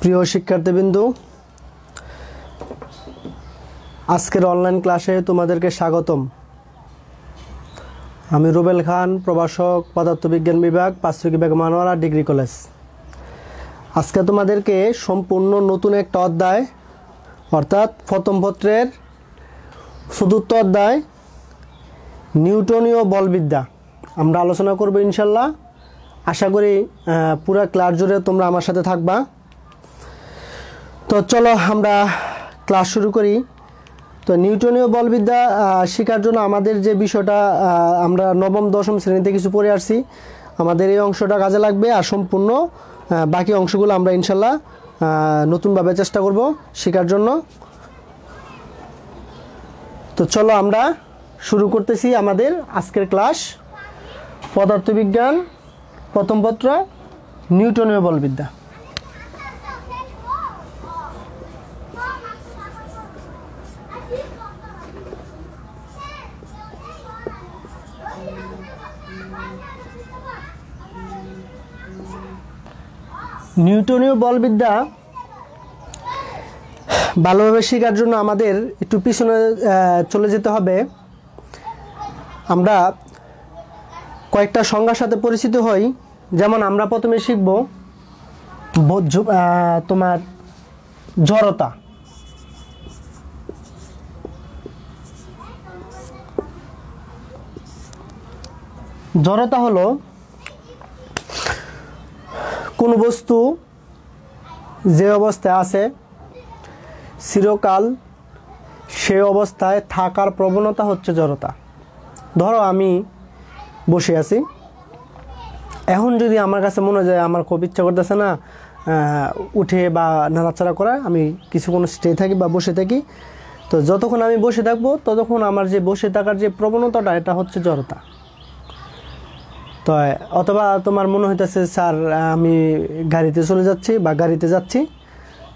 প্রিয় শিক্ষার্থীবৃন্দ, আজকের অনলাইন ক্লাসে তোমাদেরকে স্বাগতম। আমি রুবেল খান, প্রভাষক, পদার্থবিজ্ঞান বিভাগ, পাঁচরুকি বেগম আনোয়ারা ডিগ্রি কলেজ। আজকে তোমাদেরকে সম্পূর্ণ নতুন একটা অধ্যায় অর্থাৎ প্রথম পত্রের চতুর্থ অধ্যায় নিউটনীয় বলবিদ্যা আমরা আলোচনা করব ইনশাল্লাহ। আশা করি পুরো ক্লাস জুড়ে তোমরা আমার সাথে থাকবা। তো চলো আমরা ক্লাস শুরু করি। তো নিউটনীয় বলবিদ্যা শেখার জন্য আমাদের যে বিষয়টা আমরা নবম দশম শ্রেণীতে কিছু পড়ে আসছি, আমাদের এই অংশটা কাজে লাগবে। আর সম্পূর্ণ বাকি অংশগুলো আমরা ইনশাল্লাহ নতুনভাবে চেষ্টা করব শেখার জন্য। তো চলো আমরা শুরু করতেছি আমাদের আজকের ক্লাস। পদার্থবিজ্ঞান প্রথম পত্র নিউটনীয় বলবিদ্যা। নিউটনীয় বলবিদ্যা ভালোভাবে শেখার জন্য আমাদের একটু পিছনে চলে যেতে হবে। আমরা কয়েকটা সংজ্ঞার সাথে পরিচিত হই। যেমন আমরা প্রথমে শিখব তোমার জড়তা। জড়তা হলো কোন বস্তু যে অবস্থায় আছে চিরকাল সে অবস্থায় থাকার প্রবণতা হচ্ছে জড়তা। ধরো আমি বসে আছি, এখন যদি আমার কাছে মনে হয় আমার খুব ইচ্ছা করতেছে না উঠে বা নাড়াচাড়া করা, আমি কিছুক্ষণ স্টে থাকি বা বসে থাকি। তো যতক্ষণ আমি বসে থাকবো ততক্ষণ আমার যে বসে থাকার যে প্রবণতাটা, এটা হচ্ছে জড়তা। তো অথবা তোমার মনে হইতেছে স্যার আমি গাড়িতে চলে যাচ্ছি বা গাড়িতে যাচ্ছি,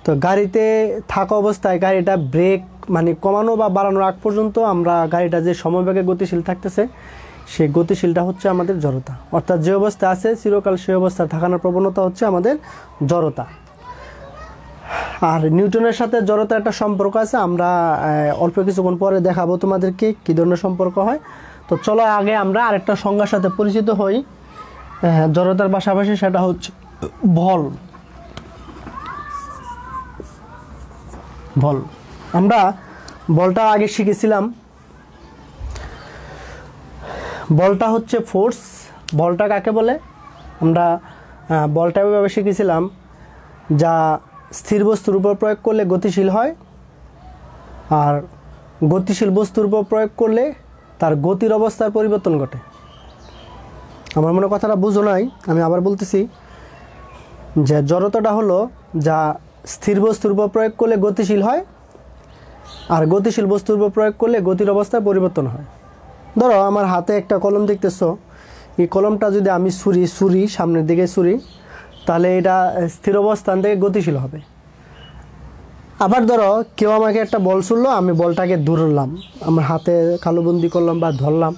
তো গাড়িতে থাকা অবস্থায় গাড়িটা ব্রেক মানে কমানো বা বাড়ানোর আগ পর্যন্ত আমরা গাড়িটা যে সমবেগে গতিশীল থাকতেছে, সেই গতিশীলটা হচ্ছে আমাদের জড়তা। অর্থাৎ যে অবস্থা আছে চিরকাল সেই অবস্থায় থাকানোর প্রবণতা হচ্ছে আমাদের জড়তা। আর নিউটনের সাথে জড়তার একটা সম্পর্ক আছে, আমরা অল্প কিছুক্ষণ পরে দেখাবো তোমাদেরকে কী ধরনের সম্পর্ক হয়। তো চলো আগে আমরা আরেকটা সংজ্ঞার সাথে পরিচিত হই জড়তার পাশাপাশি, সেটা হচ্ছে বল। বল আমরা বলটা আগে শিখেছিলাম। বলটা হচ্ছে ফোর্স। বলটা কাকে বলে? আমরা বলটা এভাবে শিখেছিলাম যা স্থির বস্তুর উপর প্রয়োগ করলে গতিশীল হয়, আর গতিশীল বস্তুর উপর প্রয়োগ করলে তার গতির অবস্থার পরিবর্তন ঘটে। আমার মনে কথাটা বুঝো নাই, আমি আবার বলতেছি যে জড়তাটা হলো যা স্থির বস্তুর উপর প্রয়োগ করলে গতিশীল হয়, আর গতিশীল বস্তুর উপর প্রয়োগ করলে গতির অবস্থায় পরিবর্তন হয়। ধরো আমার হাতে একটা কলম দেখতেছো, এই কলমটা যদি আমি ছুরি সামনের দিকে ছুরি, তাহলে এটা স্থির অবস্থান থেকে গতিশীল হবে। আবার ধরো কেউ আমাকে একটা বল ছুড়লো, আমি বলটাকে ধরলাম, আমার হাতে কালোবন্দি করলাম বা ধরলাম,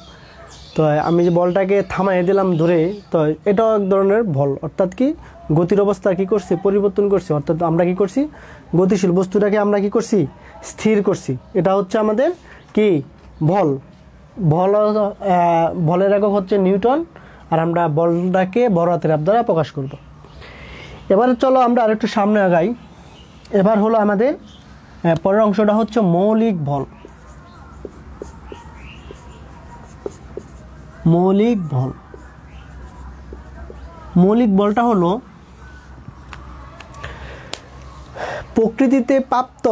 তো আমি যে বলটাকে থামাইয়ে দিলাম ধরে, তো এটাও এক ধরনের বল। অর্থাৎ কি গতির অবস্থা কি করছি, পরিবর্তন করছি। অর্থাৎ আমরা কি করছি, গতিশীল বস্তুটাকে আমরা কি করছি, স্থির করছি। এটা হচ্ছে আমাদের কি বল। বলের একক হচ্ছে নিউটন, আর আমরা বলটাকে বড় হাতের অক্ষর দ্বারা প্রকাশ করব। এবারে চলো আমরা আরেকটু সামনে আগাই। এবার হলো আমাদের পরের অংশটা হচ্ছে মৌলিক বল। মৌলিক বল। মৌলিক বলটা হলো প্রকৃতিতে প্রাপ্ত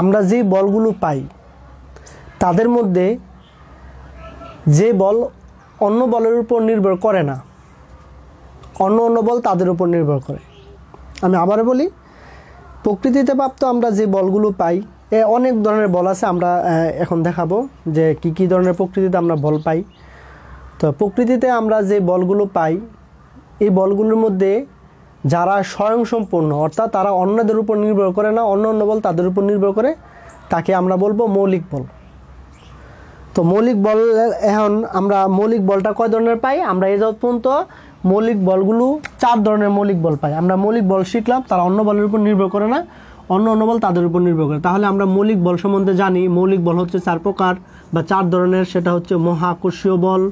আমরা যে বলগুলো পাই তাদের মধ্যে যে বল অন্য বলের উপর নির্ভর করে না, অন্য বল তাদের উপর নির্ভর করে। আমি আবার বলি, প্রকৃতিতে প্রাপ্ত আমরা যে বলগুলো পাই, অনেক ধরনের বল আছে। আমরা এখন দেখাবো যে কি ধরনের প্রকৃতিতে আমরা বল পাই। তো প্রকৃতিতে আমরা যে বলগুলো পাই, এই বলগুলোর মধ্যে যারা স্বয়ংসম্পূর্ণ, অর্থাৎ তারা অন্যদের উপর নির্ভর করে না, অন্য বল তাদের উপর নির্ভর করে, তাকে আমরা বলবো মৌলিক বল। তো মৌলিক বল, এখন আমরা মৌলিক বলটা কয় ধরনের পাই? আমরা এই পর্যন্ত মৌলিক বলগুলো 4 ধরনের মৌলিক বল পাই। আমরা মৌলিক বল শিখলাম, তারা অন্য বলের উপর নির্ভর করে না, অন্য বল তাদের উপর নির্ভর করে। তাহলে আমরা মৌলিক বল সম্বন্ধে জানি। মৌলিক বল হচ্ছে 4 প্রকার বা 4 ধরনের। সেটা হচ্ছে মহাকর্ষীয় বল,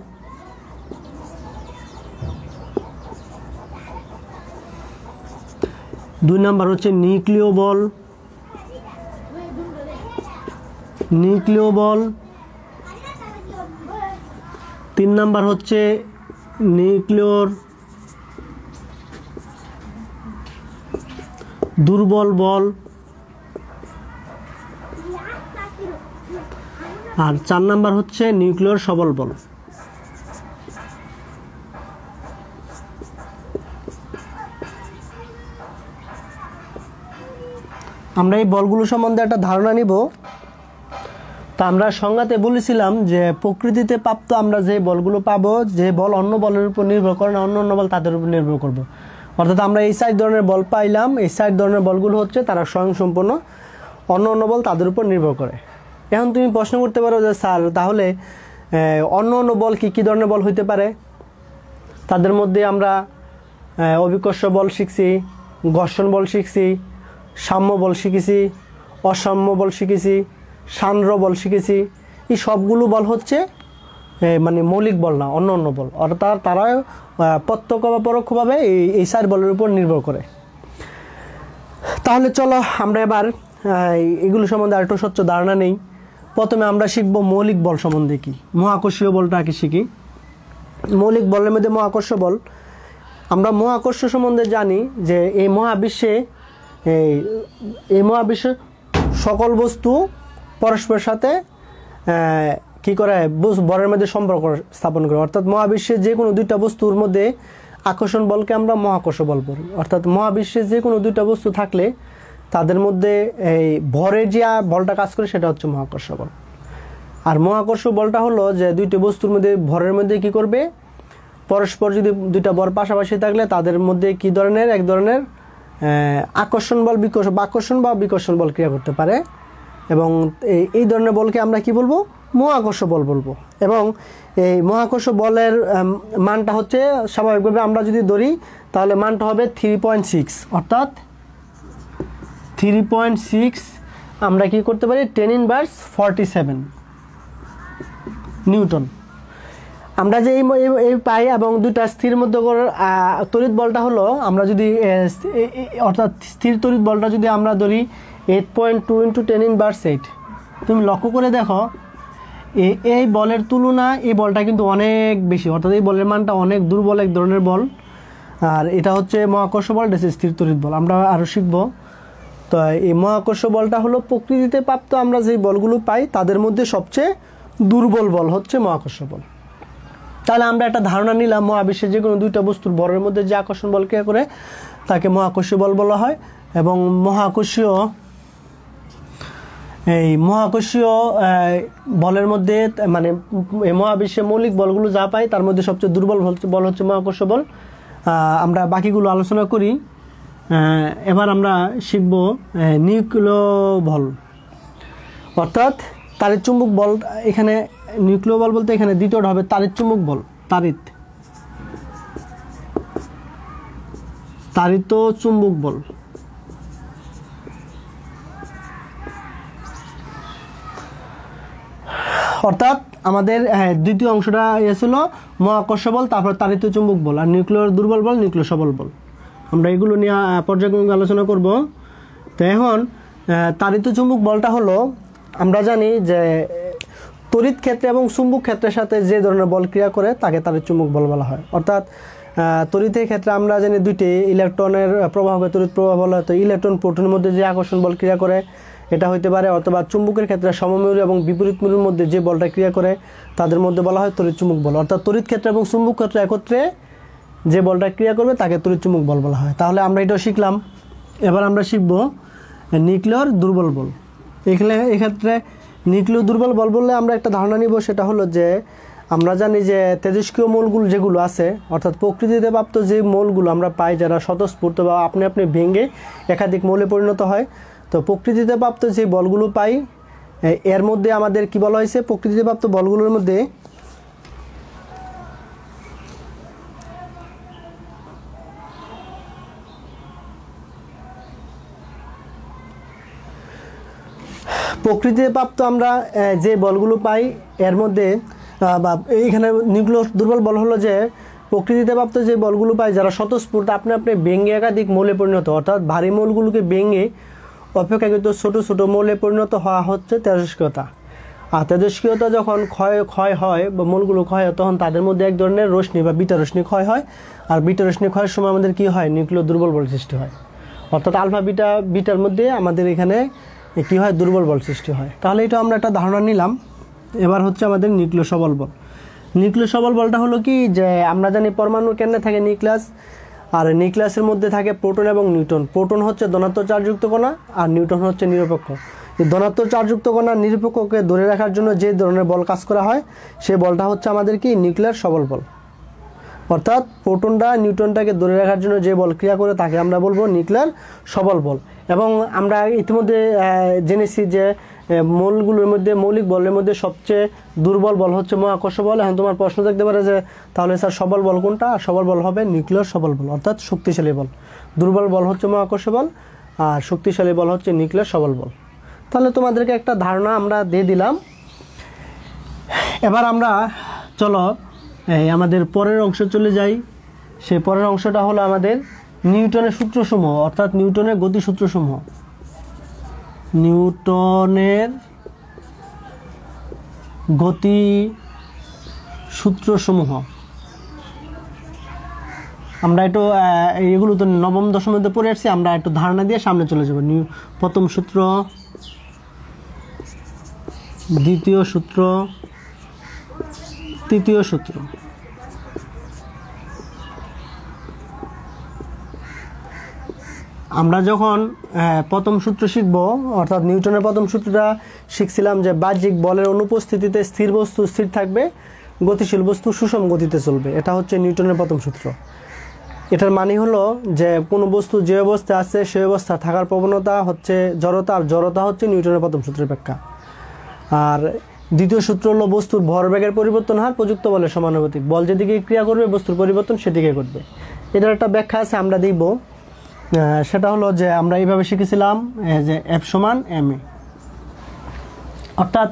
দুই নাম্বার হচ্ছে নিউক্লিয় বল, তিন নাম্বার হচ্ছে নিউক্লিয়র দুর্বল বল, আর 4 নাম্বার হচ্ছে নিউক্লিয়র সবল বল। আমরা এই বলগুলো সম্বন্ধে একটা ধারণা নিব। তা আমরা সংজ্ঞাতে বলেছিলাম যে প্রকৃতিতে প্রাপ্ত আমরা যে বলগুলো পাবো, যে বল অন্য বলের উপর নির্ভর করে না, অন্য বল তাদের উপর নির্ভর করবে। অর্থাৎ আমরা এই 4 ধরনের বল পাইলাম। এই 4 ধরনের বলগুলো হচ্ছে তারা স্বয়ংসম্পূর্ণ, অন্য বল তাদের উপর নির্ভর করে। এখন তুমি প্রশ্ন করতে পারো যে স্যার তাহলে অন্য বল কি ধরনের বল হইতে পারে? তাদের মধ্যে আমরা অভিকর্ষ বল শিখছি, ঘর্ষণ বল শিখছি, সাম্য বল শিখেছি, অসাম্য বল শিখেছি, সান্দ্র বল শিখেছি। এই সবগুলো বল হচ্ছে মানে মৌলিক বল না, অন্য বল। অর্থাৎ তারা প্রত্যক্ষ বা পরোক্ষভাবে এই 4 বলের উপর নির্ভর করে। তাহলে চলো আমরা এবার এগুলো সম্বন্ধে আরেকটু স্বচ্ছ ধারণা নেই। প্রথমে আমরা শিখব মৌলিক বল সম্বন্ধে কি, মহাকর্ষীয় বলটা আগে শিখি। মৌলিক বলের মধ্যে মহাকর্ষ বল। আমরা মহাকর্ষ সম্বন্ধে জানি যে এই মহাবিশ্বে সকল বস্তু পরস্পরের সাথে কি করে বলের মধ্যে সম্পর্ক স্থাপন করে। অর্থাৎ মহাবিশ্বের যে কোনো 2টা বস্তুর মধ্যে আকর্ষণ বলকে আমরা মহাকর্ষ বল বলি। অর্থাৎ মহাবিশ্বের যে কোনো 2টা বস্তু থাকলে তাদের মধ্যে এই ভরের যে বলটা কাজ করে সেটা হচ্ছে মহাকর্ষ বল। আর মহাকর্ষ বলটা হলো যে 2টি বস্তুর মধ্যে ভরের মধ্যে কি করবে, পরস্পর যদি 2টা ভর পাশাপাশি থাকলে তাদের মধ্যে কি ধরনের এক ধরনের আকর্ষণ বা বিকর্ষণ বল ক্রিয়া করতে পারে। এবং এই ধরনের বলকে আমরা কি বলবো, মহাকর্ষ বল বলবো। এবং এই মহাকর্ষ বলের মানটা হচ্ছে স্বাভাবিকভাবে আমরা যদি ধরি তাহলে মানটা হবে 3.6। অর্থাৎ 3.6 আমরা কি করতে পারি, 10⁻47 নিউটন। আমরা যে এই পাই এবং 2টা স্থির মধ্যকর তড়িৎ বলটা হলো, আমরা যদি অর্থাৎ স্থির তড়িৎ বলটা যদি আমরা ধরি 8.2 × 10⁻8, তুমি লক্ষ্য করে দেখো এই বলের তুলনা এই বলটা কিন্তু অনেক বেশি। অর্থাৎ এই বলের মানটা অনেক দুর্বল এক ধরনের বল। আর এটা হচ্ছে মহাকর্ষ বল, এটা হচ্ছে স্থির তড়িৎ বল। আমরা আরও শিখব। তো এই মহাকর্ষ বলটা হলো প্রকৃতিতে প্রাপ্ত আমরা যেই বলগুলো পাই তাদের মধ্যে সবচেয়ে দুর্বল বল হচ্ছে মহাকর্ষ বল। তাহলে আমরা একটা ধারণা নিলাম, মহাবিশ্বের যে কোনো 2টা বস্তুর ভরের মধ্যে যে আকর্ষণ বল ক্রিয়া করে তাকে মহাকর্ষীয় বল বলা হয়। এবং মহাকর্ষীয় বলের মধ্যে মানে এই মহাবিশ্বের মৌলিক বলগুলো যা পাই তার মধ্যে সবচেয়ে দুর্বল বল হচ্ছে মহাকর্ষ বল। আমরা বাকিগুলো আলোচনা করি। এবার আমরা শিখব নিউক্লিয় বল, অর্থাৎ তাড়িৎ চুম্বক বল। এখানে নিউক্লিয় বল বলতে এখানে দ্বিতীয়টা হবে তাড়িৎ চুম্বক বল, তাড়িত চুম্বক বল। অর্থাৎ আমাদের দ্বিতীয় অংশটা ছিল মহাকর্ষ বল, তারপর তাড়িত চুম্বক বল, আর নিউক্লিয়র দুর্বল বল, নিউক্লিয় সবল বল। আমরা এগুলো নিয়ে পর্যায়ক্রমিক আলোচনা করব। তো এখন তাড়িত চুম্বক বলটা হলো, আমরা জানি যে তড়িৎ ক্ষেত্রে এবং চুম্বক ক্ষেত্রের সাথে যে ধরনের বল ক্রিয়া করে তাকে তাড়িত চুম্বক বল বলা হয়। অর্থাৎ তড়িতের ক্ষেত্রে আমরা জানি 2টি ইলেকট্রনের প্রবাহকে তড়িৎ প্রবাহ বলা হয়। তো ইলেকট্রন প্রোটনের মধ্যে যে আকর্ষণ বল ক্রিয়া করে এটা হইতে পারে, অথবা চুম্বকের ক্ষেত্রে সমমেরু এবং বিপরীত মেরুর মধ্যে যে বলটা ক্রিয়া করে তাদের মধ্যে বলা হয় তড়িৎ চুম্বক বল। অর্থাৎ তড়িৎ ক্ষেত্র এবং চুম্বক ক্ষেত্র একত্রে যে বলটা ক্রিয়া করবে তাকে তড়িৎ চুম্বক বল বলা হয়। তাহলে আমরা এটাও শিখলাম। এবার আমরা শিখব নিউক্লিয়র দুর্বল বল। এক্ষেত্রে নিউক্লিয় দুর্বল বল বললে আমরা একটা ধারণা নিব, সেটা হলো যে আমরা জানি যে তেজস্ক্রিয় মৌলগুলো যেগুলো আছে, অর্থাৎ প্রকৃতিতে প্রাপ্ত যে মৌলগুলো আমরা পাই যারা স্বতঃস্ফূর্ত বা আপনি ভেঙে একাধিক মৌলে পরিণত হয়, তো প্রকৃতিতে প্রাপ্ত যে বলগুলো পাই এর মধ্যে আমাদের কি বলা হয়েছে, প্রকৃতিতে প্রাপ্ত বলগুলোর মধ্যে প্রকৃতিতে প্রাপ্ত আমরা যে বলগুলো পাই এর মধ্যে বা এইখানে নিউক্লিয় দুর্বল বল হলো যে প্রকৃতিতে প্রাপ্ত যে বলগুলো পাই যারা স্বতঃস্ফূর্ত আপনি ভেঙে একাধিক মৌলে পরিণত, অর্থাৎ ভারী মৌলগুলোকে ভেঙে অপেক্ষাকৃত ছোট ছোট মৌলে পরিণত হওয়া হচ্ছে তেজস্ক্রিয়তা। আর তেজস্ক্রিয়তা যখন ক্ষয় হয় বা মৌলগুলো ক্ষয় হয় তখন তাদের মধ্যে এক ধরনের রশ্মি বা বিটা রশ্মি ক্ষয় হয়। আর বিটা রশ্মি ক্ষয়ের সময় আমাদের কী হয়, নিউক্লিয় দুর্বল বল সৃষ্টি হয়। অর্থাৎ আলফা বিটার মধ্যে আমাদের এখানে কী হয়, দুর্বল বল সৃষ্টি হয়। তাহলে এটা আমরা একটা ধারণা নিলাম। এবার হচ্ছে আমাদের নিউক্লিয় সবল বল। নিউক্লিয় সবল বলটা হলো কি, যে আমরা জানি পরমাণুর কেন্দ্রে থাকে নিউক্লিয়াস, আর নিউক্লিয়াসের মধ্যে থাকে প্রোটন এবং নিউট্রন। প্রোটন হচ্ছে ধনাত্মক চার্জযুক্ত কণা আর নিউট্রন হচ্ছে নিরপেক্ষ। এই ধনাত্মক চার্জযুক্ত কণা নিরপেক্ষকে ধরে রাখার জন্য যে ধরনের বল কাজ করা হয় সেই বলটা হচ্ছে আমাদের কি, নিউক্লিয়ার সবল বল। অর্থাৎ প্রোটনটা নিউট্রনটাকে ধরে রাখার জন্য যে বল ক্রিয়া করে তাকে আমরা বলবো নিউক্লিয়ার সবল বল। এবং আমরা ইতিমধ্যে জেনেছি যে মৌলগুলোর মধ্যে, মৌলিক বলের মধ্যে সবচেয়ে দুর্বল বল হচ্ছে মহাকর্ষ বল। এখন তোমার প্রশ্ন থাকতে পারে যে তাহলে স্যার সবল বল কোনটা? সবল বল হবে নিউক্লিয়ার সবল বল, অর্থাৎ শক্তিশালী বল। দুর্বল বল হচ্ছে মহাকর্ষ বল আর শক্তিশালী বল হচ্ছে নিউক্লিয়ার সবল বল। তাহলে তোমাদেরকে একটা ধারণা আমরা দিয়ে দিলাম। এবার আমরা চলো আমাদের পরের অংশ চলে যাই। সেই পরের অংশটা হলো আমাদের নিউটনের সূত্রসমূহ, অর্থাৎ নিউটনের গতিসূত্রসমূহ। নিউটনের গতিসূত্রসমূহ আমরা একটু এগুলো তো নবম দশম মধ্যে পড়ে আসছি, আমরা একটু ধারণা দিয়ে সামনে চলে যাব। প্রথম সূত্র, দ্বিতীয় সূত্র, তৃতীয় সূত্র। আমরা যখন প্রথম সূত্র শিখব, অর্থাৎ নিউটনের প্রথম সূত্রটা শিখছিলাম যে বাহ্যিক বলের অনুপস্থিতিতে স্থির বস্তু স্থির থাকবে, গতিশীল বস্তু সুষম গতিতে চলবে। এটা হচ্ছে নিউটনের প্রথম সূত্র। এটার মানে হলো যে কোনো বস্তু যে অবস্থায় আছে সেই অবস্থা থাকার প্রবণতা হচ্ছে জড়তা, আর জড়তা হচ্ছে নিউটনের প্রথম সূত্রের ব্যাখ্যা। আর দ্বিতীয় সূত্র হলো বস্তুর ভরবেগের পরিবর্তন হার প্রযুক্ত বলের সমানুপাতিক। বল যেদিকে ক্রিয়া করবে বস্তুর পরিবর্তন সেদিকে ঘটবে। এটার একটা ব্যাখ্যা আছে, আমরা দেখব। সেটা হলো যে আমরা এইভাবে শিখেছিলাম যে F সমান ma, অর্থাৎ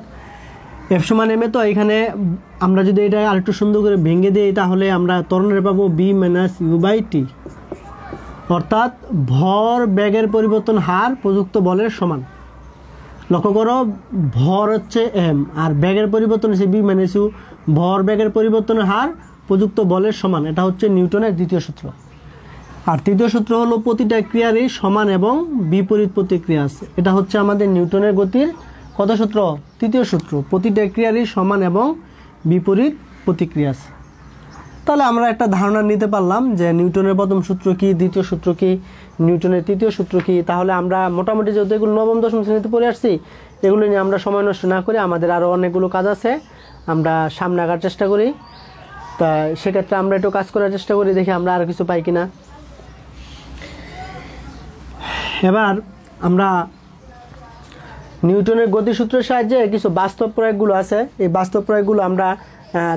F সমান ma। তো এখানে আমরা যদি এটা আরেকটু সুন্দর করে ভেঙে দিই তাহলে আমরা ত্বরণের পাবো b - u/t, অর্থাৎ ভর বেগের পরিবর্তন হার প্রযুক্ত বলের সমান। লক্ষ্য করো, ভর হচ্ছে m আর বেগের পরিবর্তন হচ্ছে b - u। ভর বেগের পরিবর্তনের হার প্রযুক্ত বলের সমান। এটা হচ্ছে নিউটনের দ্বিতীয় সূত্র। আর তৃতীয় সূত্র হলো প্রতিটা ক্রিয়ারই সমান এবং বিপরীত প্রতিক্রিয়া আছে। এটা হচ্ছে আমাদের নিউটনের গতির কত সূত্র? তৃতীয় সূত্র। প্রতিটা ক্রিয়ারই সমান এবং বিপরীত প্রতিক্রিয়া আছে। তাহলে আমরা একটা ধারণা নিতে পারলাম যে নিউটনের প্রথম সূত্র কি, দ্বিতীয় সূত্র কি, নিউটনের তৃতীয় সূত্র কি। তাহলে আমরা মোটামুটি যেহেতু এগুলো নবম দশম শ্রেণীতে পড়ে আসছি, এগুলো নিয়ে আমরা সময় নষ্ট না করে আমাদের আরও অনেকগুলো কাজ আছে, আমরা সামনে আগার চেষ্টা করি। তা সেক্ষেত্রে আমরা একটু কাজ করার চেষ্টা করি, দেখি আমরা আর কিছু পাই কিনা। এবার আমরা নিউটনের গতিসূত্রের সাহায্যে কিছু বাস্তব প্রয়োগগুলো আছে, এই বাস্তব প্রয়োগগুলো আমরা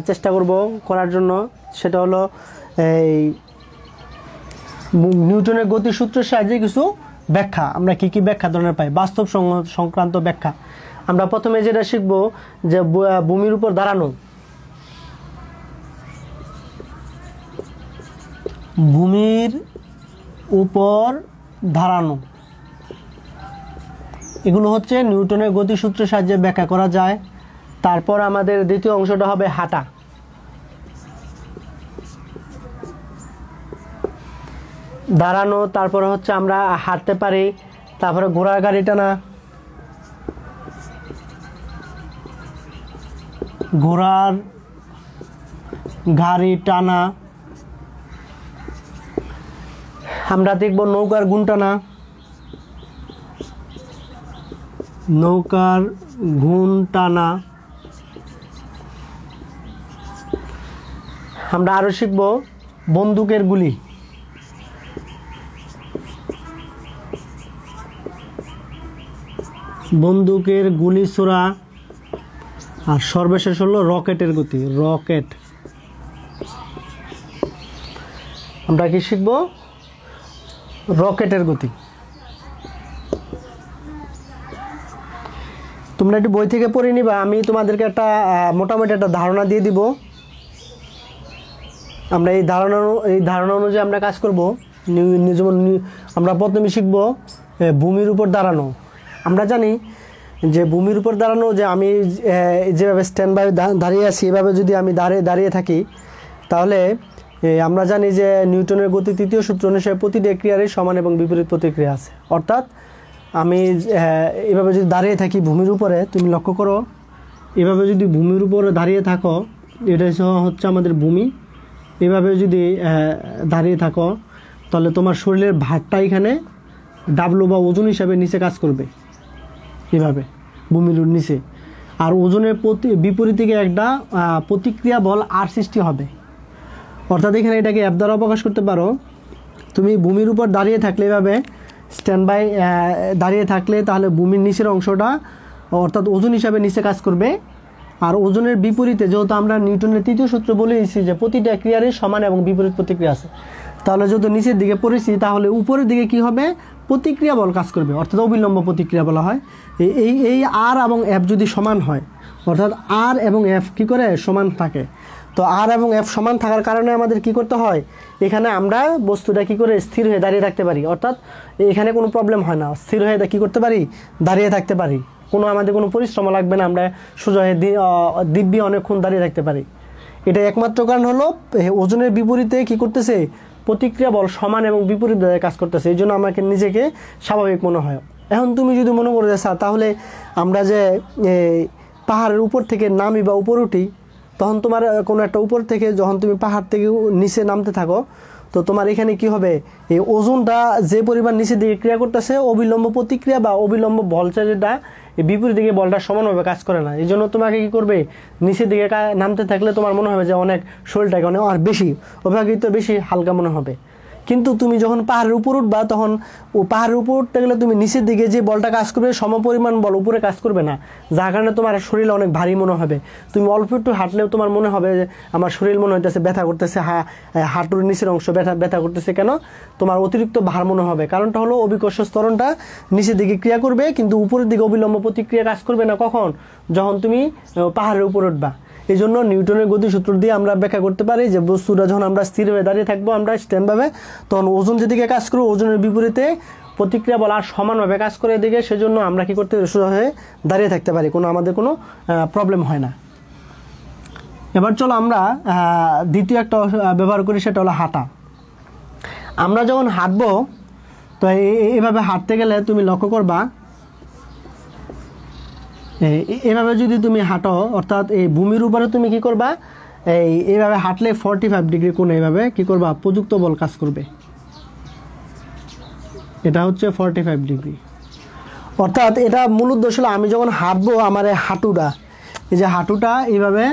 চেষ্টা করব করার জন্য। সেটা হলো এই নিউটনের গতিসূত্রের সাহায্যে কিছু ব্যাখ্যা, আমরা কি কি ব্যাখ্যা ধরনের পাই, বাস্তব সংক্রান্ত ব্যাখ্যা। আমরা প্রথমে যেটা শিখব যে ভূমির উপর দাঁড়ানো, ভূমির উপর দাঁড়ানো, এগুলো হচ্ছে নিউটনের গতিসূত্রের সাহায্যে ব্যাখ্যা করা যায়। তারপর আমাদের দ্বিতীয় অংশটা হবে হাঁটা। দাঁড়ানো, তারপরে হচ্ছে আমরা হাঁটতে পারি। তারপরে ঘোড়ার গাড়ি টানা, ঘোড়ার গাড়ি টানা। আমরা দেখব নৌকার গুণ টানা, নৌকার ঘুণ টানা। আমরা আরো শিখব বন্দুকের গুলি, বন্দুকের গুলি ছোড়া। আর সর্বশেষ হলো রকেটের গতি, রকেট। আমরা কি শিখব? রকেটের গতি। তোমরা একটু বই থেকে পড়ে নিবা, আমি তোমাদেরকে একটা মোটামুটি একটা ধারণা দিয়ে দিব। আমরা এই ধারণা অনুযায়ী আমরা কাজ করব। যেমন আমরা প্রথমে শিখব ভূমির উপর দাঁড়ানো। আমরা জানি যে ভূমির উপর দাঁড়ানো, যে আমি যেভাবে স্ট্যান্ড বাই দাঁড়িয়ে আছি, এভাবে যদি আমি দাঁড়িয়ে থাকি, তাহলে আমরা জানি যে নিউটনের গতি তৃতীয় সূত্র অনুসারে প্রতিটি ক্রিয়ারই সমান এবং বিপরীত প্রতিক্রিয়া আছে। অর্থাৎ আমি এভাবে যদি দাঁড়িয়ে থাকি ভূমির উপরে, তুমি লক্ষ্য করো, এভাবে যদি ভূমির উপরে দাঁড়িয়ে থাকো, এটা হচ্ছে আমাদের ভূমি। এভাবে যদি দাঁড়িয়ে থাকো, তাহলে তোমার শরীরের ভারটা এখানে ডাব্লু বা ওজন হিসাবে নিচে কাজ করবে, এভাবে ভূমির নিচে। আর ওজনের বিপরীত দিকে একটা প্রতিক্রিয়া বল আর সৃষ্টি হবে। অর্থাৎ এখানে এটাকে অ্যাপ দ্বারা প্রকাশ করতে পারো। তুমি ভূমির উপর দাঁড়িয়ে থাকলে, এভাবে স্ট্যান্ড বাই দাঁড়িয়ে থাকলে, তাহলে ভূমির নিচের অংশটা অর্থাৎ ওজন হিসাবে নিচে কাজ করবে। আর ওজনের বিপরীতে, যেহেতু আমরা নিউটনের তৃতীয় সূত্র বলেছি যে প্রতিটা ক্রিয়ারই সমান এবং বিপরীত প্রতিক্রিয়া আছে, তাহলে যেহেতু নিচের দিকে পড়েছি, তাহলে উপরের দিকে কি হবে, প্রতিক্রিয়া বল কাজ করবে, অর্থাৎ অবিলম্ব প্রতিক্রিয়া বলা হয়। এই আর এবং এফ যদি সমান হয়, অর্থাৎ আর এবং এফ কী করে সমান থাকে, তো আর এবং এফ সমান থাকার কারণে আমাদের কি করতে হয়, এখানে আমরা বস্তুটা কি করে স্থির হয়ে দাঁড়িয়ে থাকতে পারি। অর্থাৎ এখানে কোনো প্রবলেম হয় না, স্থির হয়ে কী করতে পারি, দাঁড়িয়ে থাকতে পারি। আমাদের কোনো পরিশ্রম লাগবে না, আমরা সোজা হয়ে দিব্যি অনেকক্ষণ দাঁড়িয়ে থাকতে পারি। এটা একমাত্র কারণ হলো ওজনের বিপরীতে কি করতেছে, প্রতিক্রিয়া বল সমান এবং বিপরীত কাজ করতেছে, এই জন্য আমাকে নিজেকে স্বাভাবিক মনে হয়। এখন তুমি যদি মনে করো যে স্যার, তাহলে আমরা যে পাহাড়ের উপর থেকে নামি বা উপর উঠি, তখন তোমার কোনো একটা উপর থেকে যখন তুমি পাহাড় থেকে নিচে নামতে থাকো, তো তোমার এখানে কি হবে, এই ওজনটা যে পরিমাণ নিচের দিকে ক্রিয়া করতেছে, অবিলম্ব প্রতিক্রিয়া বা অবিলম্ব বলটা যেটা বিপরীত দিকে বলটা সমানভাবে কাজ করে না। এই জন্য তোমাকে কি করবে, নিচের দিকে নামতে থাকলে তোমার মনে হবে যে অনেক শরীরটাকে অনেক আর বেশি অপেক্ষাকৃত বেশি হালকা মনে হবে। কিন্তু তুমি যখন পাহাড়ের উপর উঠবা, তখন পাহাড়ের উপর উঠতে গেলে তুমি নিচের দিকে যে বলটা কাজ করবে, সমপরিমাণ বল উপরে কাজ করবে না, যার কারণে তোমার শরীর অনেক ভারী মনে হবে। তুমি অল্প একটু হাঁটলেও তোমার মনে হবে যে আমার শরীর মনে হইতেছে ব্যথা করতেছে, হাঁটুর নিচের অংশ ব্যথা করতেছে। কেন? তোমার অতিরিক্ত ভার মনে হবে। কারণটা হলো অভিকর্ষ ত্বরণটা নিচের দিকে ক্রিয়া করবে, কিন্তু উপরের দিকে অবিলম্ব প্রতিক্রিয়া কাজ করবে না। কখন? যখন তুমি পাহাড়ের উপর উঠবা। এই জন্য নিউটনের গতিসূত্র দিয়ে আমরা ব্যাখ্যা করতে পারি যে বস্তুটা যখন আমরা স্থির হয়ে দাঁড়িয়ে থাকবো, আমরা স্ট্যান্ডভাবে, তখন ওজন যেদিকে কাজ করবো, ওজনের বিপরীতে প্রতিক্রিয়া বল আর সমানভাবে কাজ করে এদিকে। সেজন্য আমরা কি করতে সোজা হয়ে দাঁড়িয়ে থাকতে পারি, আমাদের কোনো প্রবলেম হয় না। এবার চলো আমরা দ্বিতীয় একটা ব্যবহার করি, সেটা হলো হাঁটা। আমরা যখন হাঁটবো, তো এইভাবে হাঁটতে গেলে তুমি লক্ষ্য করবা, এভাবে যদি তুমি হাঁটো, অর্থাৎ এই ভূমির উপরে তুমি কি করবা, এইভাবে হাঁটলে 45 ডিগ্রি কোণে এইভাবে কি করবা, প্রযুক্ত বল কাজ করবে। এটা হচ্ছে 45 ডিগ্রি। অর্থাৎ এটা মূল উদ্দেশ্য হলো, আমি যখন হাঁটবো, আমার এই যে হাঁটুটা এইভাবে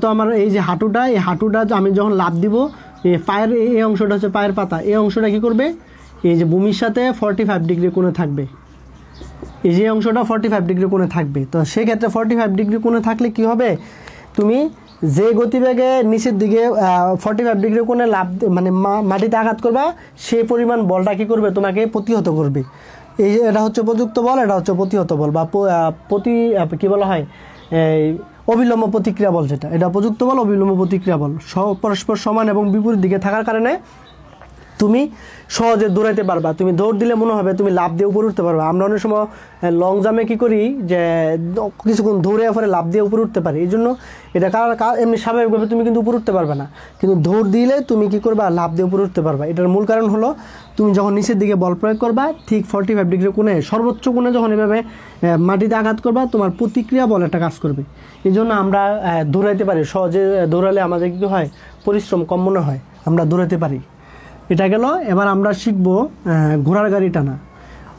তো আমার এই যে হাঁটুটা আমি যখন লাফ দিব, এই পায়ের এই অংশটা হচ্ছে পায়ের পাতা, এই অংশটা কি করবে, এই যে ভূমির সাথে 45 ডিগ্রি কোণে থাকবে। এই যে অংশটা 45 ডিগ্রি কোণে থাকবে। তো সেক্ষেত্রে 45 ডিগ্রি কোণে থাকলে কি হবে, তুমি যে গতিবেগে নিচের দিকে 45 ডিগ্রি কোণে লাফ মানে মাটিতে আঘাত করবা, সেই পরিমাণ বলটা কি করবে, তোমাকে প্রতিহত করবে। এটা হচ্ছে প্রযুক্ত বল, এটা হচ্ছে প্রতিহত বল বা কি বলা হয়, অবিলম্ব প্রতিক্রিয়া বল। যেটা এটা প্রযুক্ত বল, অবিলম্ব প্রতিক্রিয়া বল পরস্পর সমান এবং বিপরীত দিকে থাকার কারণে তুমি সহজে দৌড়াইতে পারবা। তুমি দৌড় দিলে মনে হবে তুমি লাফ দিয়ে উপরে উঠতে পারবা। আমরা অনেক সময় লং জাম্পে কী করি, যে কিছুক্ষণ দৌড়ে পরে লাফ দিয়ে উপরে উঠতে পারি। এই জন্য এটা এমনি স্বাভাবিকভাবে তুমি কিন্তু উপরে উঠতে পারবে না, কিন্তু দৌড় দিলে তুমি কি করবা, লাফ দিয়ে উপরে উঠতে পারবা। এটার মূল কারণ হলো, তুমি যখন নিচের দিকে বল প্রয়োগ করবা, ঠিক 45 ডিগ্রি কোণে সর্বোচ্চ কোণে যখন এভাবে মাটিতে আঘাত করবা, তোমার প্রতিক্রিয়া বল একটা কাজ করবে। এই জন্য আমরা দৌড়াইতে পারি। সহজে দৌড়ালে আমাদের কী হয়, পরিশ্রম কম মনে হয়, আমরা দৌড়াতে পারি। এটা গেল। এবার আমরা শিখব ঘোড়ার গাড়ি টানা।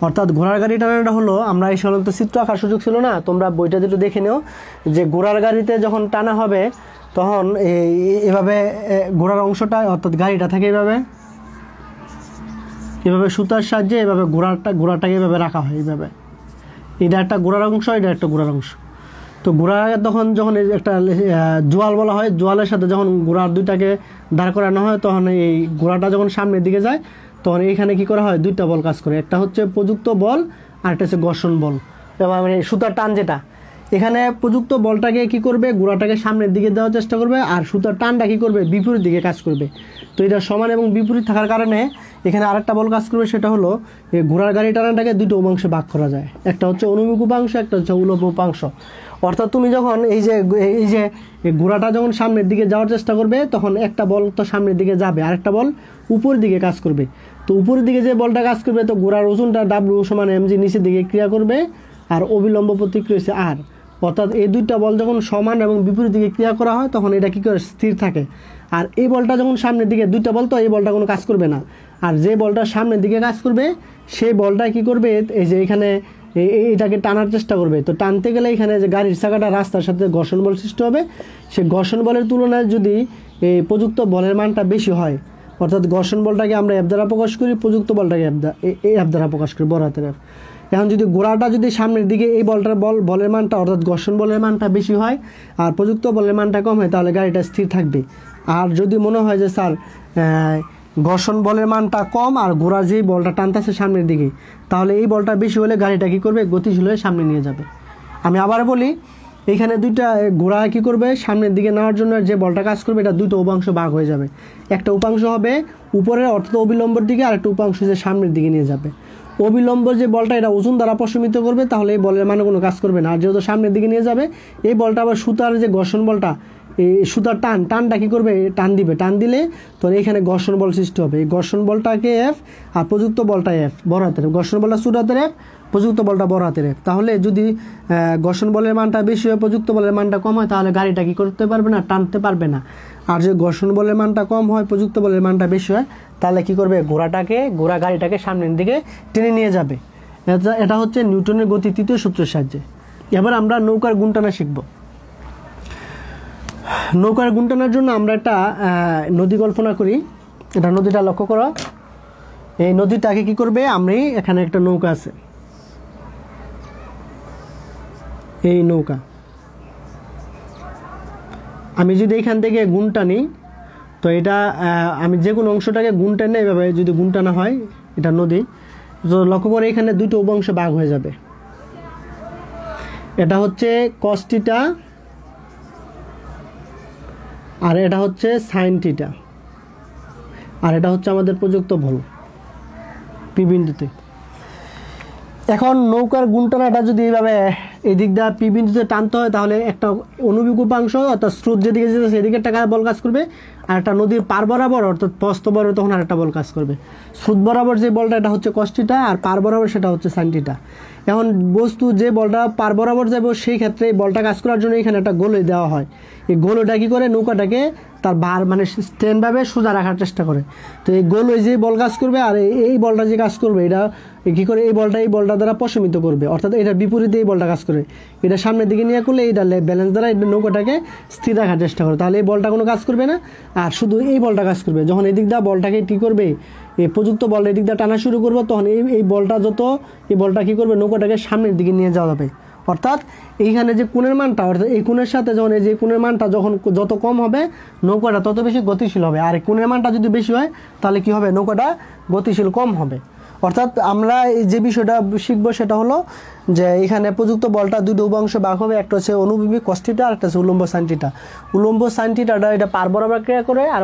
অর্থাৎ ঘোড়ার গাড়ি টানাটা হলো, আমরা এই সাধারণত চিত্র আঁকার সুযোগ ছিল না, তোমরা বইটা দুটো দেখে নিও, যে ঘোড়ার গাড়িতে যখন টানা হবে, তখন এভাবে ঘোড়ার অংশটা অর্থাৎ গাড়িটা থাকে এভাবে সুতার সাহায্যে এভাবে ঘোড়াটাকে এভাবে রাখা হয়। এইভাবে এটা একটা ঘোড়ার অংশ, এটা একটা ঘোড়ার অংশ। তো ঘোড়া যখন একটা জোয়াল বলা হয়, জোয়ালের সাথে যখন ঘোড়ার দুইটাকে দাঁড় করানো হয়, তখন এই ঘোড়াটা যখন সামনের দিকে যায়, তখন এইখানে কি করা হয়, দুইটা বল কাজ করে। একটা হচ্ছে প্রযুক্ত বল, আর একটা হচ্ছে ঘর্ষণ বল। মানে সুতার টান যেটা, এখানে প্রযুক্ত বলটাকে কি করবে, গোড়াটাকে সামনের দিকে দেওয়ার চেষ্টা করবে, আর সুতার টানটা কি করবে, বিপরীত দিকে কাজ করবে। তো এটা সমান এবং বিপরীত থাকার কারণে এখানে আরেকটা বল কাজ করবে, সেটা হলো এই ঘোড়ার গাড়ি টানাটাকে দুটো উপাংশে ভাগ করা যায়, একটা হচ্ছে অনুভূমিক উপাংশ, একটা হচ্ছে উল্লম্ব উপাংশ। অর্থাৎ তুমি যখন এই যে ঘোড়াটা যখন সামনের দিকে যাওয়ার চেষ্টা করবে, তখন একটা বল তো সামনের দিকে যাবে, আরেকটা বল উপরের দিকে কাজ করবে। তো উপরের দিকে যে বলটা কাজ করবে, তো ঘোড়ার ওজনটা ডাব্লিউ সমান mg নিচের দিকে ক্রিয়া করবে, আর অবিলম্ব প্রতিক্রিয়া হচ্ছে আর। অর্থাৎ এই দুইটা বল যখন সমান এবং বিপরীত দিকে ক্রিয়া করা হয়, তখন এটা কী করে, স্থির থাকে। আর এই বলটা যখন সামনের দিকে, দুইটা বল তো, এই বলটা কোনো কাজ করবে না। আর যে বলটা সামনের দিকে কাজ করবে, সেই বলটা কি করবে, এই যে এখানে এইটাকে টানার চেষ্টা করবে। তো টানতে গেলে এখানে যে গাড়ির চাকাটা রাস্তার সাথে ঘর্ষণ বল সৃষ্টি হবে, সেই ঘর্ষণ বলের তুলনায় যদি এই প্রযুক্ত বলের মানটা বেশি হয়, অর্থাৎ ঘর্ষণ বলটাকে আমরা এফ দ্বারা প্রকাশ করি, প্রযুক্ত বলটাকে এফ দ্বারা প্রকাশ করি, বড় হাতের এফ। এখন যদি গোড়াটা যদি সামনের দিকে এই বলের মানটা, অর্থাৎ ঘর্ষণ বলের মানটা বেশি হয় আর প্রযুক্ত বলের মানটা কম হয়, তাহলে গাড়িটা স্থির থাকবে। আর যদি মনে হয় যে স্যার ঘর্ষণ বলের মানটা কম আর ঘোড়া যেই বলটা টানতেছে সামনের দিকে, তাহলে এই বলটা বেশি হলে গাড়িটা কী করবে, গতিশীল হয়ে সামনে নিয়ে যাবে। আমি আবার বলি, এইখানে দুইটা ঘোড়া কী করবে, সামনের দিকে নেওয়ার জন্য যে বলটা কাজ করবে, এটা দুটো উপাংশ ভাগ হয়ে যাবে। একটা উপাংশ হবে উপরের, অর্থাৎ অবিলম্বর দিকে, আর একটা উপাংশ যে সামনের দিকে নিয়ে যাবে। অবিলম্ব যে বলটা, এটা ওজন দ্বারা প্রশমিত করবে, তাহলে এই বলের মানে কোনো কাজ করবে না। আর যেহেতু সামনের দিকে নিয়ে যাবে, এই বলটা আবার সুতার যে ঘর্ষণ বলটা, এই সুতার টানটা কী করবে, টান দিবে, টান দিলে তো এখানে ঘর্ষণ বল সৃষ্টি হবে। এই ঘর্ষণ বলটাকে এফ, আর প্রযুক্ত বলটা এফ, বড় হাতের। ঘর্ষণ বলটা ছোট হাতের এফ, প্রযুক্ত বলটা বড় হাতের এফ। তাহলে যদি ঘর্ষণ বলের মানটা বেশি হয়, প্রযুক্ত বলের মানটা কম হয়, তাহলে গাড়িটা কী করতে পারবে না, টানতে পারবে না। আর যে ঘর্ষণ বলের মানটা কম হয়, প্রযুক্ত বলের মানটা বেশি হয়, তাহলে কী করবে, ঘোড়া গাড়িটাকে সামনের দিকে টেনে নিয়ে যাবে। এটা হচ্ছে নিউটনের গতি তৃতীয় সূত্রের সাহায্যে। এবার আমরা নৌকার গুণ টানা শিখব। নৌকার গুণ টানার জন্য আমরা একটা নদী কল্পনা করি। এটা নদীটা লক্ষ্য করো, এই নদীটাকে কি করবে, আমি এখানে একটা নৌকা আছে, এই নৌকা আমি যদি এখান থেকে গুণ টানি, তো এটা আমি যে কোনো অংশটাকে গুণ টানি, এভাবে যদি গুণ টানা হয়, এটা নদী, তো লক্ষ্য করে এখানে দুটো উপাংশ ভাগ হয়ে যাবে। এটা হচ্ছে কস থিটা, আর এটা হচ্ছে সাইন থিটা, আর এটা হচ্ছে আমাদের প্রযুক্ত বল পি বিন্দুতে। এখন নৌকার গুণ টানাটা যদি এইভাবে এই দিক দিয়ে পি বিন্দুতে টানতে হয়, তাহলে একটা অনুভূমিক উপাংশ, অর্থাৎ স্রোত যেদিকে যেতে সেদিকে একটা বল কাজ করবে, আর একটা নদীর পার বরাবর, অর্থাৎ প্রস্থ বরাবর, তখন আরেকটা বল কাজ করবে। স্রোত বরাবর যে বলটা, এটা হচ্ছে কস থিটা, আর পার বরাবর সেটা হচ্ছে সাইন থিটা। এখন বস্তু যে বলটা পার বরাবর যাবে, সেই ক্ষেত্রে এই বলটা কাজ করার জন্য এখানে একটা গোলই দেওয়া হয়। এই গোলটা কী করে, নৌকাটাকে তার ভার মানে স্ট্যান্ডভাবে সোজা রাখার চেষ্টা করে। তো এই গোল ওই যে বল কাজ করবে, আর এই বলটা যে কাজ করবে, এটা কী করে, এই বলটা দ্বারা প্রশমিত করবে, অর্থাৎ এটার বিপরীতে এই বলটা কাজ করবে। এটা সামনের দিকে নিয়ে করলে এটা ব্যালেন্স দ্বারা এটা নৌকাটাকে স্থির রাখার চেষ্টা করে, তাহলে এই বলটা কোনো কাজ করবে না, আর শুধু এই বলটা কাজ করবে। যখন এদিক দা বলটাকে কী করবে, এই প্রযুক্ত বল এদিক দা টানা শুরু করবে, তখন এই বলটা এই বলটা কী করবে, নৌকাটাকে সামনের দিকে নিয়ে যাওয়া যাবে। অর্থাৎ এইখানে যে কোণের মানটা, অর্থাৎ এই কোণের সাথে যখন এই যে কোণের মানটা যখন যত কম হবে, নৌকাটা তত বেশি গতিশীল হবে। আর এই কোণের মানটা যদি বেশি হয়, তাহলে কি হবে, নৌকাটা গতিশীল কম হবে। অর্থাৎ আমরা যে বিষয়টা শিখবো সেটা হলো যে এখানে প্রযুক্ত বলটা দুটো উপাংশ ভাগ হবে, একটা হচ্ছে অনুভূমিক কস থিটা, আর একটা হচ্ছে উল্লম্ব সাইন থিটা। উল্লম্ব সাইন থিটাটা এটা পার বরাবর ক্রিয়া করে, আর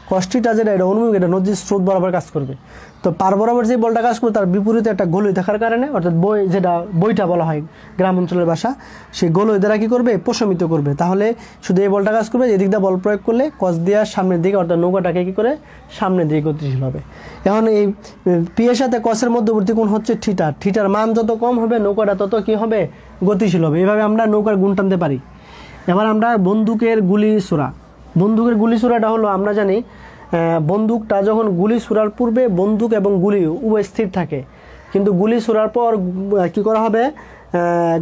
কস থিটা যেটা, এটা অনুভূমিক, এটা নদীর স্রোত বরাবর কাজ করবে। তো পার বরাবর যে বলটা কাজ করবে, তার বিপরীতে একটা গোলই থাকার কারণে, অর্থাৎ যেটা বইটা বলা হয় গ্রাম অঞ্চলের ভাষা, সেই গোলই দ্বারা কী করবে, প্রশমিত করবে। তাহলে শুধু এই বলটা কাজ করবে, এদিক দিয়ে বল প্রয়োগ করলে কস দেওয়ার সামনের দিকে, অর্থাৎ নৌকাটাকে কী করে, সামনের দিকে গতিশীল হবে। এখন এই পি এর সাথে কসের মধ্যবর্তী কোণ হচ্ছে থিটা, থিটার মান যত কম হবে, নৌকাটা তত কী হবে, গতিশীল হবে। এভাবে আমরা নৌকার গুণ টানতে পারি। এবার আমরা বন্দুকের গুলি ছোড়া। বন্দুকের গুলি ছোড়াটা হলো, আমরা জানি বন্দুকটা যখন গুলি ছোড়ার পূর্বে বন্দুক এবং গুলি উভয় স্থির থাকে, কিন্তু গুলি ছোড়ার পর কী করা হবে,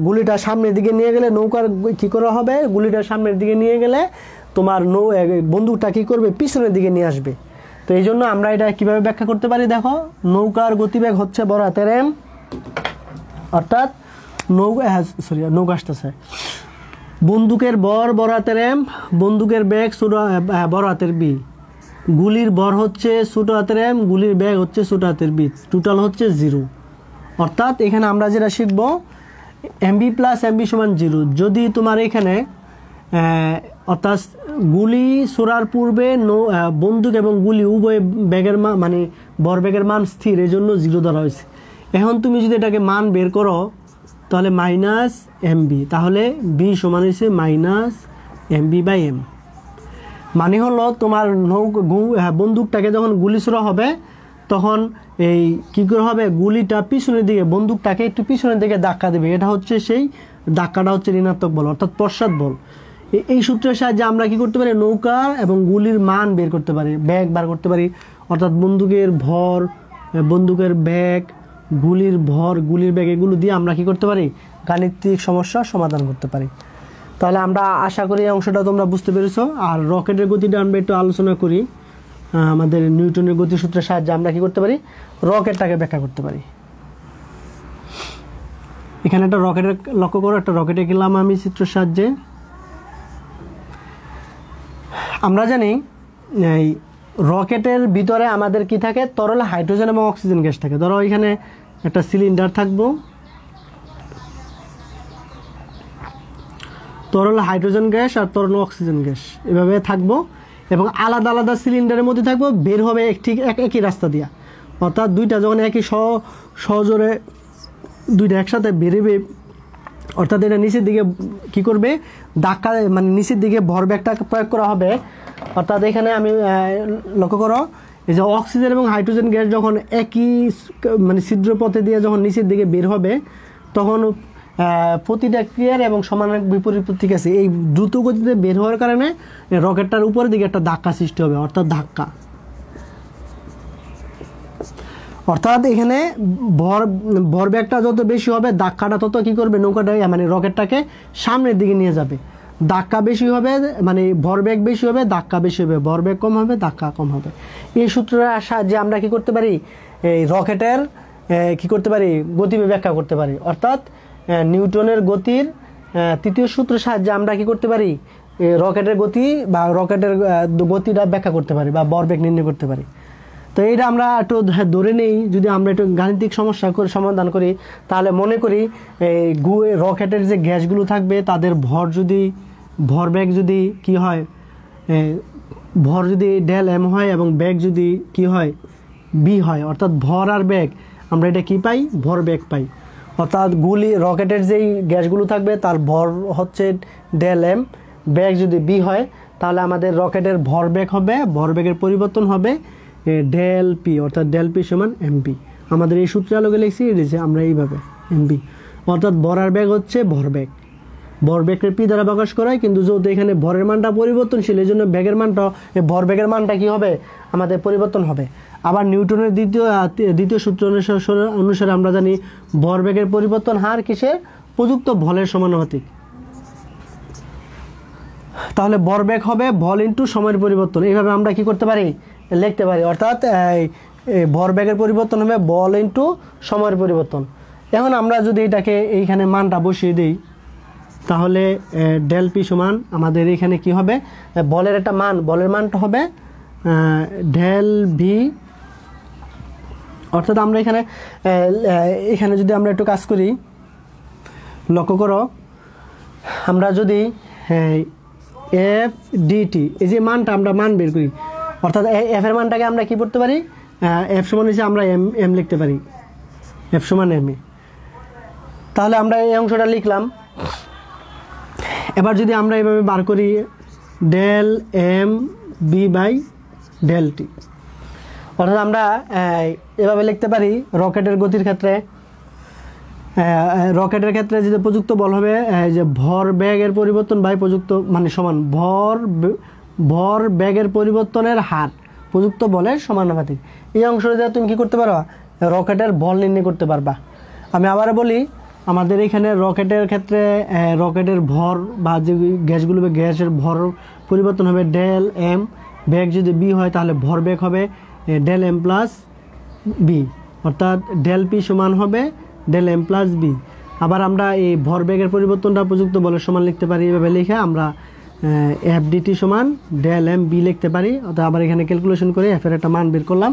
গুলিটা সামনের দিকে নিয়ে গেলে নৌকার কী করা হবে, গুলিটা সামনের দিকে নিয়ে গেলে তোমার বন্দুকটা কী করবে, পিছনের দিকে নিয়ে আসবে। তো এই জন্য আমরা এটা কীভাবে ব্যাখ্যা করতে পারি, দেখো, নৌকার গতিবেগ হচ্ছে বড় হাতের এম, অর্থাৎ নৌকা আসতেছে, বন্দুকের বড় হাতের এম, বন্দুকের বেগ বড় হাতের বি, গুলির বর হচ্ছে ছোট হাতের এম, গুলির বেগ হচ্ছে ছোট হাতের বি, টোটাল হচ্ছে 0। অর্থাৎ এখানে আমরা যেটা শিখব, এমবি প্লাস এমবি সমান 0 যদি তোমার এখানে অর্থাৎ গুলি ছোড়ার পূর্বে বন্দুক এবং গুলি উভয় ব্যাগের মানে ভরবেগের মান স্থির, এই জন্য 0 ধরা হয়েছে। এখন তুমি যদি এটাকে মান বের করো তাহলে মাইনাস এমবি, তাহলে বি সমান হয়েছে মাইনাস এমবি বাই এম। মানে হলো তোমার বন্দুকটাকে যখন গুলি ছোড়া হবে তখন এই কী করে হবে, গুলিটা পিছনের দিকে, বন্দুকটাকে একটু পিছনের দিকে ধাক্কা দেবে, এটা হচ্ছে সেই ধাক্কাটা হচ্ছে ঋণাত্মক বল অর্থাৎ পশ্চাৎ বল। এই সূত্রের সাহায্যে আমরা কি করতে পারি, নৌকা এবং গুলির মান বের করতে পারি, ব্যাগ বার করতে পারি, অর্থাৎ বন্দুকের ভর, বন্দুকের ব্যাগ, গুলির ভর, গুলির ব্যাগ, এগুলো দিয়ে আমরা কি করতে পারি, গাণিতিক সমস্যার সমাধান করতে পারি। তাহলে আমরা আশা করি এই অংশটা তোমরা বুঝতে পেরেছো। আর রকেটের গতিটা আমরা একটু আলোচনা করি। আমাদের নিউটনের গতিসূত্রের সাহায্যে আমরা কি করতে পারি, রকেটটাকে ব্যাখ্যা করতে পারি। এখানে একটা রকেটের লক্ষ্য করো, একটা রকেটে গেলাম আমি চিত্রের সাহায্যে। আমরা জানি এই রকেটের ভিতরে আমাদের কি থাকে, তরল হাইড্রোজেন এবং অক্সিজেন গ্যাস থাকে। ধরো এখানে একটা সিলিন্ডার থাকবো, তরল হাইড্রোজেন গ্যাস আর তরল অক্সিজেন গ্যাস এভাবে থাকবো, এবং আলাদা আলাদা সিলিন্ডারের মধ্যে থাকবো, বের হবে ঠিক একই রাস্তা দিয়া। অর্থাৎ দুইটা যখন একই সহজরে দুইটা একসাথে বেরোবে, অর্থাৎ এটা নিচের দিকে কি করবে, ধাক্কা, মানে নিচের দিকে ভরবেগটা প্রয়োগ করা হবে। অর্থাৎ এখানে আমি লক্ষ্য করো, এই যে অক্সিজেন এবং হাইড্রোজেন গ্যাস যখন একই মানে ছিদ্র পথে দিয়ে যখন নিচের দিকে বের হবে, তখন প্রতিটা ক্রিয়ার এবং সমান বিপরীত প্রতীক আছে। এই দ্রুত গতিতে বের হওয়ার কারণে রকেটটার উপরের দিকে একটা ধাক্কা সৃষ্টি হবে, অর্থাৎ ধাক্কা। অর্থাৎ এখানে ভরবেগটা যত বেশি হবে, ধাক্কাটা তত কি করবে, নৌকাটা মানে রকেটটাকে সামনের দিকে নিয়ে যাবে। ধাক্কা বেশি হবে মানে ভরবেগ বেশি হবে, ধাক্কা বেশি হবে, ভরবেগ কম হবে, ধাক্কা কম হবে। এই সূত্রের সাহায্যে আমরা কি করতে পারি, এই রকেটের কি করতে পারি, গতিবেগ ব্যাখ্যা করতে পারি। অর্থাৎ নিউটনের গতির তৃতীয় সূত্রের সাহায্যে আমরা কি করতে পারি, রকেটের গতি বা রকেটের গতিটা ব্যাখ্যা করতে পারি বা ভরবেগ নির্ণয় করতে পারি। তো এইটা আমরা একটু ধরে নেই, যদি আমরা একটু গাণিতিক সমস্যা করে সমাধান করি, তাহলে মনে করি রকেটের যে গ্যাসগুলো থাকবে তাদের ভরবেগ যদি কি হয়, ভর যদি ডেল এম হয় এবং বেগ যদি কি হয়, বি হয়, অর্থাৎ ভর আর বেগ আমরা এটা কি পাই, ভরবেগ পাই। অর্থাৎ রকেটের যেই গ্যাসগুলো থাকবে তার ভর হচ্ছে ডেল এম, বেগ যদি বি হয়, তাহলে আমাদের রকেটের ভরবেগ হবে, ভরবেগের পরিবর্তন হবে ডেল পি, অর্থাৎ ডেল পি সমান এমপি। আমাদের এই সূত্রে আলোকে লিখছি আমরা এইভাবে এমপি, অর্থাৎ ভর আর বেগ হচ্ছে ভরবেগ, ভরবেগের পি দ্বারা প্রকাশ করা হয়। কিন্তু যেহেতু এখানে ভরের মানটা পরিবর্তনশীল, এই জন্য বেগের মানটা, ভরবেগের মানটা কি হবে, আমাদের পরিবর্তন হবে। আবার নিউটনের দ্বিতীয় সূত্র অনুসারে আমরা জানি ভরবেগের পরিবর্তন হার কিসের, প্রযুক্ত বলের সমানুপাতিক। তাহলে ভরবেগ হবে বল ইনটু সময়ের পরিবর্তন, এইভাবে আমরা কি করতে পারি, লিখতে পারি। অর্থাৎ ভরবেগের পরিবর্তন হবে বল ইনটু সময়ের পরিবর্তন। এখন আমরা যদি এটাকে এইখানে মানটা বসিয়ে দিই, তাহলে ডেল পি সমান আমাদের এখানে কি হবে, বলের একটা মান, বলের মানটা হবে ডেল ভি। অর্থাৎ আমরা এখানে যদি আমরা একটু কাজ করি, লক্ষ্য করো, আমরা যদি এফ ডিটি এই যে মানটা আমরা মান বের করি, অর্থাৎ এফ এর মানটাকে আমরা কি করতে পারি, এফ সমান হিসেবে আমরা এম লিখতে পারি, এফ সমান এম এ। তাহলে আমরা এই অংশটা লিখলাম। এবার যদি আমরা এভাবে বার করি del M B by del T, অর্থাৎ আমরা এভাবে লিখতে পারি রকেটের গতির ক্ষেত্রে, রকেটের ক্ষেত্রে যদি প্রযুক্ত বল হবে যে ভর বেগের পরিবর্তন বাই প্রযুক্ত মানে সমান ভর বেগের পরিবর্তনের হার প্রযুক্ত বলের সমানুপাতিক। এই অংশটা তুমি কি করতে পারো, রকেটের বল নির্ণয় করতে পারবা। আমি আবার বলি, আমাদের এখানে রকেটের ক্ষেত্রে রকেটের ভর বা যে গ্যাসগুলো, গ্যাসের ভর পরিবর্তন হবে ডেল এম, বেগ যদি বি হয় তাহলে ভর বেগ হবে ডেল এম প্লাস বি, অর্থাৎ ডেল পি সমান হবে ডেল এম প্লাস বি। আবার আমরা এই ভর বেগের পরিবর্তনটা প্রযুক্ত বলের সমান লিখতে পারি, এভাবে লিখে আমরা এফ ডিটি সমান ডেল এম বি লিখতে পারি। অর্থাৎ আবার এখানে ক্যালকুলেশন করে এফের একটা মান বের করলাম।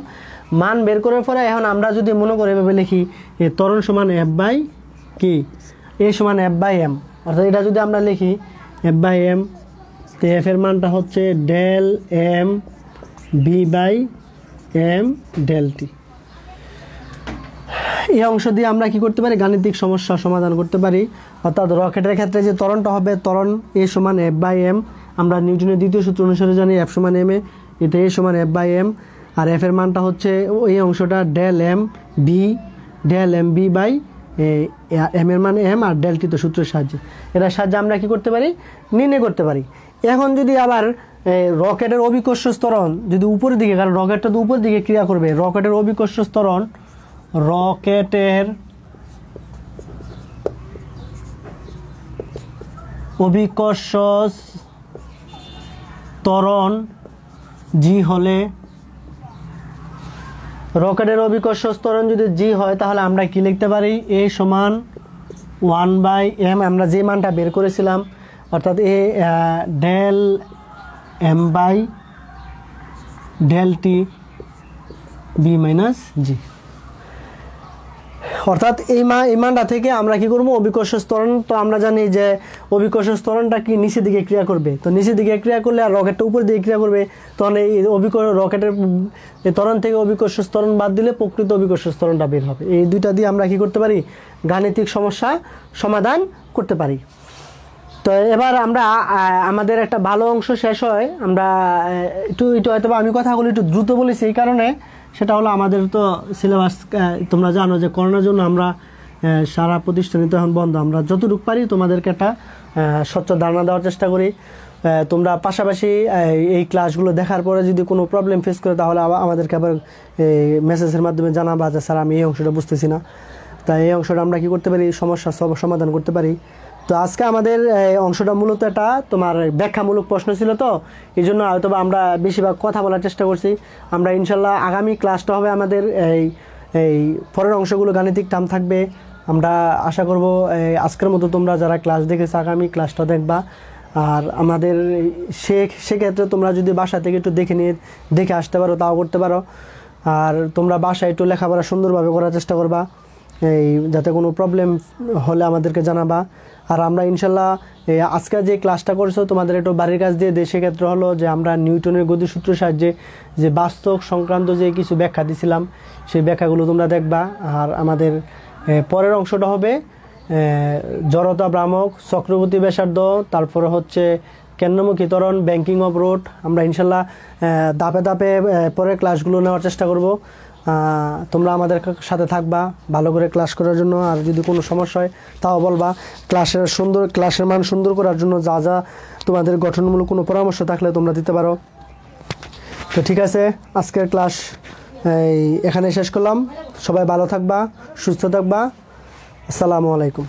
মান বের করার পরে এখন আমরা যদি মনে করি এভাবে লিখি ত্বরণ সমান এফ বাই কি এ সমান এফ বাই এম, অর্থাৎ এটা যদি আমরা লিখি এফ বাই এম, তো এফ এর মানটা হচ্ছে del M B by M del T. এই অংশ দিয়ে আমরা কি করতে পারি, গাণিতিক সমস্যা সমাধান করতে পারি। অর্থাৎ রকেটের ক্ষেত্রে যে ত্বরণটা হবে, ত্বরণ এ সমান এফ বাই এম, আমরা নিউটনের দ্বিতীয় সূত্র অনুসারে জানি এফ সমান এম এ, এটা এ সমান এফ বাই এম, আর এফ এর মানটা হচ্ছে এই অংশটা del M B by M এর মান এম আর ডেল টি তো সূত্রের সাহায্যে, এটার সাহায্যে আমরা কি করতে পারি, নির্ণয় করতে পারি। এখন যদি আবার রকেটের অভিকর্ষ ত্বরণ যদি উপরের দিকে, কারণ রকেটটা তো উপরের দিকে ক্রিয়া করবে, রকেটের অভিকর্ষ ত্বরণ, রকেটের অভিকর্ষ ত্বরণ জি হলে, রকেটের অভিকর্ষ ত্বরণ যদি জি হয় তাহলে আমরা কি লিখতে পারি, এ সমান 1/m, আমরা যে মানটা বের করেছিলাম, অর্থাৎ A del M by del T B minus G. অর্থাৎ এই মানটা থেকে আমরা কি করব, অভিকর্ষ ত্বরণ, তো আমরা জানি যে অভিকর্ষ ত্বরণটা কি নিচের দিকে ক্রিয়া করবে, তো নিচের দিকে ক্রিয়া করলে আর রকেটটা উপর দিকে ক্রিয়া করবে, তখন এই রকেটের ত্বরণ থেকে অভিকর্ষ ত্বরণ বাদ দিলে প্রকৃত অভিকর্ষ ত্বরণটা বের হবে। এই দুইটা দিয়ে আমরা কি করতে পারি, গাণিতিক সমস্যা সমাধান করতে পারি। তো এবার আমরা আমাদের একটা ভালো অংশ শেষ হয়, আমরা একটু হয়তো আমি কথাগুলো একটু দ্রুত বলেছি এই কারণে, সেটা হলো আমাদের তো সিলেবাস তোমরা জানো যে করোনার জন্য আমরা সারা প্রতিষ্ঠানে তো এখন বন্ধ, আমরা যতটুকু পারি তোমাদেরকে একটা স্বচ্ছ ধারণা দেওয়ার চেষ্টা করি। তোমরা পাশাপাশি এই ক্লাসগুলো দেখার পরে যদি কোনো প্রবলেম ফেস করে তাহলে আমাদেরকে আবার মেসেজের মাধ্যমে জানাবা যে স্যার আমি এই অংশটা বুঝতেছি না, তাই এই অংশটা আমরা কি করতে পারি, সমস্যার সমাধান করতে পারি। তো আজকে আমাদের অংশটা মূলত একটা তোমার ব্যাখ্যামূলক প্রশ্ন ছিল, তো এই জন্য হয়তো আমরা বেশিরভাগ কথা বলার চেষ্টা করছি। আমরা ইনশাল্লাহ আগামী ক্লাসটা হবে আমাদের এই পরের অংশগুলো গাণিতিক টার্ম থাকবে। আমরা আশা করব আজকের মতো তোমরা যারা ক্লাস দেখেছো আগামী ক্লাসটা দেখবা। আর আমাদের সেক্ষেত্রে তোমরা যদি বাসা থেকে একটু দেখে আসতে পারো তাও করতে পারো। আর তোমরা বাসায় একটু লেখাপড়া সুন্দরভাবে করার চেষ্টা করবা, যাতে কোনো প্রবলেম হলে আমাদেরকে জানাবা। আর আমরা ইনশাল্লাহ আজকে যে ক্লাসটা করছো তোমাদের একটু বাড়ির কাজ দিয়ে সেক্ষেত্রে হলো যে আমরা নিউটনের গতিসূত্রের সাহায্যে যে বাস্তব সংক্রান্ত যে কিছু ব্যাখ্যা দিছিলাম সেই ব্যাখ্যাগুলো তোমরা দেখবা। আর আমাদের পরের অংশটা হবে জড়তা ভ্রামক, চক্রবর্তী ব্যাসার্ধ, তারপরে হচ্ছে কেন্দ্রমুখী ত্বরণ, ব্যাংকিং অফ রোড। আমরা ইনশাল্লাহ ধাপে ধাপে পরের ক্লাসগুলো নেওয়ার চেষ্টা করব। তোমরা আমাদের সাথে থাকবা ভালো করে ক্লাস করার জন্য। আর যদি কোনো সমস্যা হয় তাও বলবা। ক্লাসের মান সুন্দর করার জন্য যা যা তোমাদের গঠনমূলক কোনো পরামর্শ থাকলে তোমরা দিতে পারো। তো ঠিক আছে, আজকের ক্লাস এখানে শেষ করলাম। সবাই ভালো থাকবা, সুস্থ থাকবা। আসসালামু আলাইকুম।